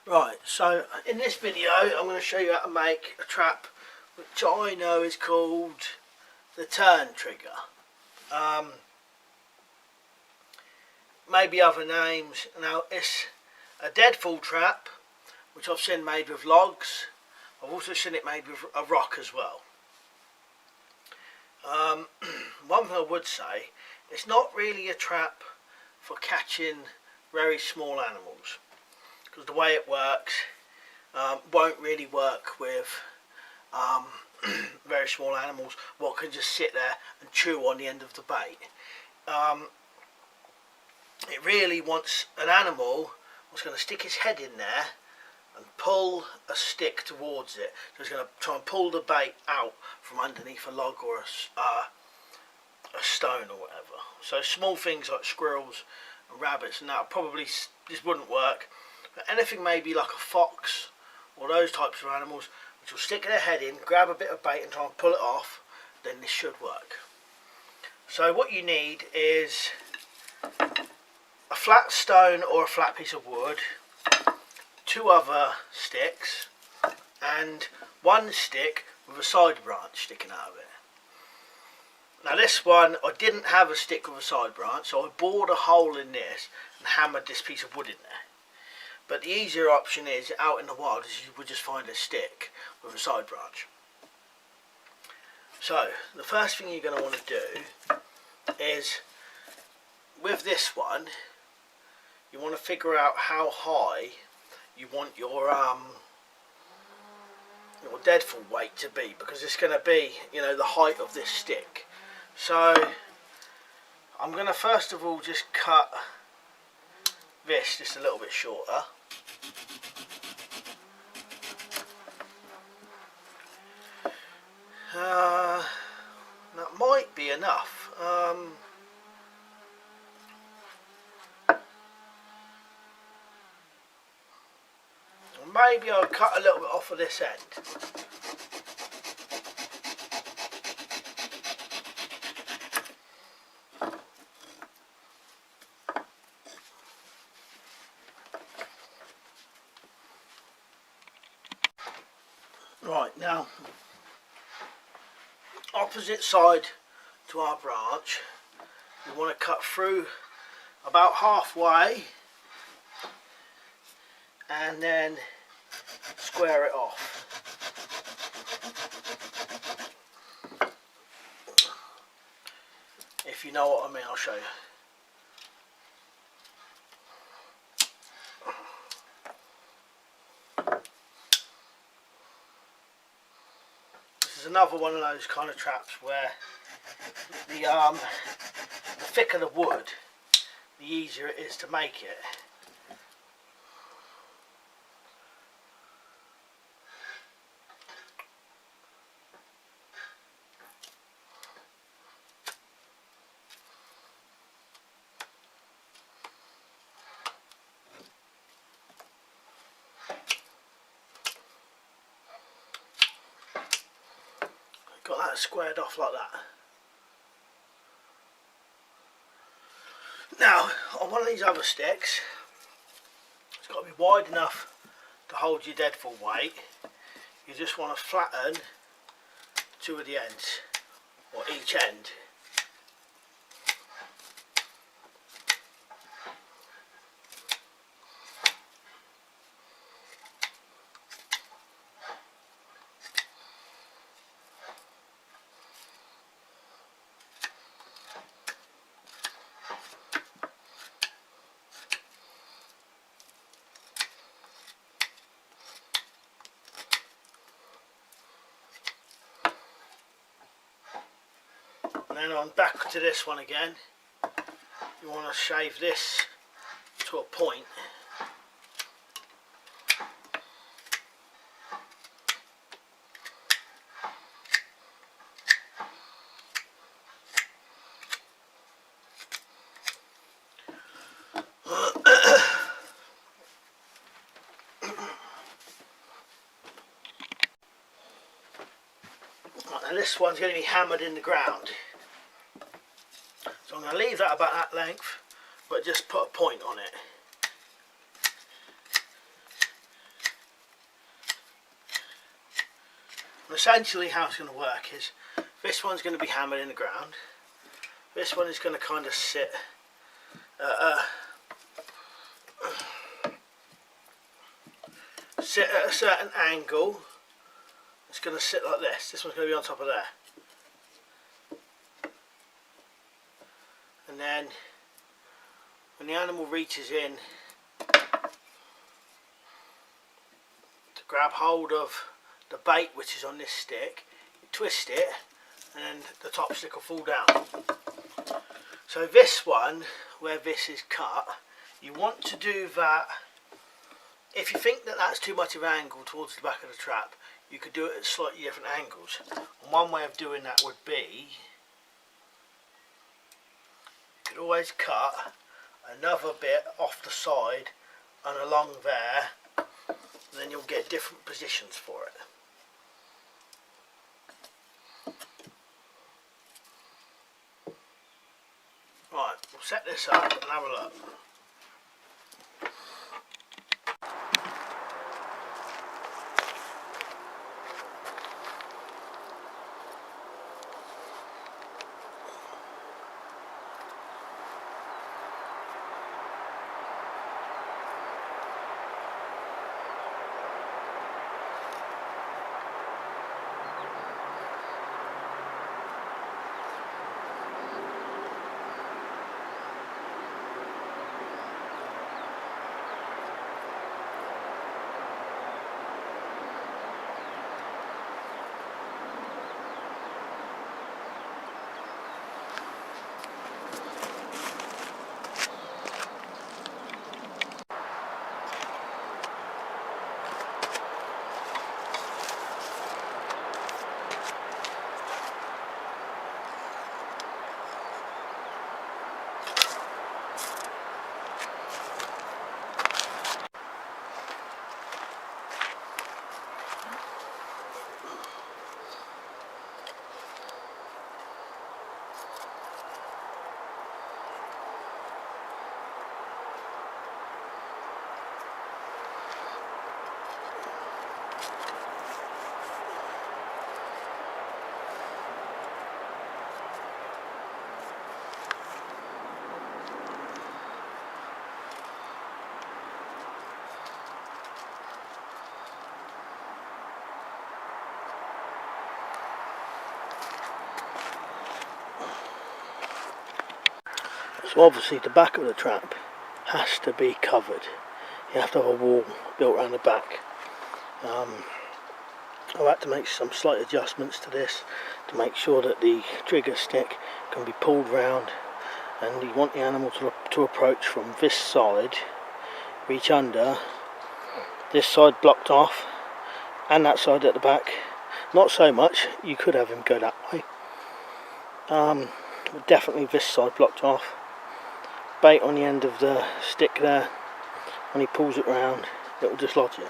Right, so in this video I'm going to show you how to make a trap which I know is called the turn trigger. Maybe other names. Now it's a deadfall trap which I've seen made with logs. I've also seen it made with a rock as well. One thing I would say, it's not really a trap for catching very small animals, because the way it works won't really work with very small animals what can just sit there and chew on the end of the bait. It really wants an animal that's going to stick his head in there and pull a stick towards it. So it's going to try and pull the bait out from underneath a log or a stone or whatever. So small things like squirrels and rabbits and that probably this wouldn't work. But anything maybe like a fox or those types of animals which will stick their head in, grab a bit of bait and try and pull it off, then this should work. So what you need is a flat stone or a flat piece of wood, 2 other sticks, and 1 stick with a side branch sticking out of it. Now this one, I didn't have a stick with a side branch, so I bored a hole in this and hammered this piece of wood in there. But the easier option is, out in the wild, is you would just find a stick with a side branch. So the first thing you're going to want to do is, with this one, you want to figure out how high you want your deadfall weight to be, because it's going to be, you know, the height of this stick. So I'm going to first of all just cut this just a little bit shorter. That might be enough. Maybe I'll cut a little bit off of this end. Right, now, opposite side to our branch, we want to cut through about halfway and then square it off. If you know what I mean, I'll show you. This is another one of those kind of traps where the thicker the wood, the easier it is to make it. Got that squared off like that. Now, on one of these other sticks, it's got to be wide enough to hold your deadfall weight. You just want to flatten 2 of the ends, or each end. And then on back to this one again, you want to shave this to a point. And this one's going to be hammered in the ground. So I'm going to leave that about that length, but just put a point on it. And essentially how it's going to work is this one's going to be hammered in the ground. This one is going to kind of sit at a certain angle. It's going to sit like this. This one's going to be on top of there. And then when the animal reaches in to grab hold of the bait which is on this stick, you twist it and then the top stick will fall down. So this one, where this is cut, you want to do that. If you think that that's too much of an angle towards the back of the trap, you could do it at slightly different angles. And one way of doing that would be, you could always cut another bit off the side and along there, and then you'll get different positions for it. Right, we'll set this up and have a look. So obviously the back of the trap has to be covered. You have to have a wall built around the back. I've had to make some slight adjustments to this to make sure that the trigger stick can be pulled round, and you want the animal to approach from this side, reach under, this side blocked off, and that side at the back. Not so much, you could have him go that way. But definitely this side blocked off. Bait on the end of the stick there, when he pulls it round, it will dislodge it.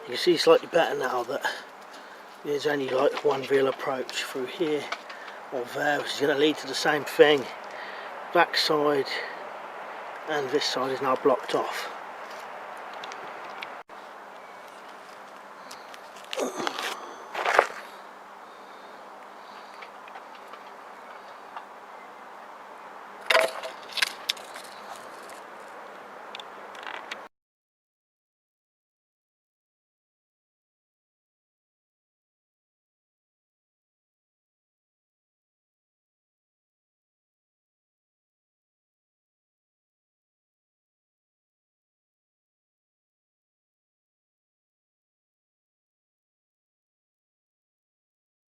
You can see slightly better now that there's only like one real approach through here or there, which is going to lead to the same thing. Back side and this side is now blocked off.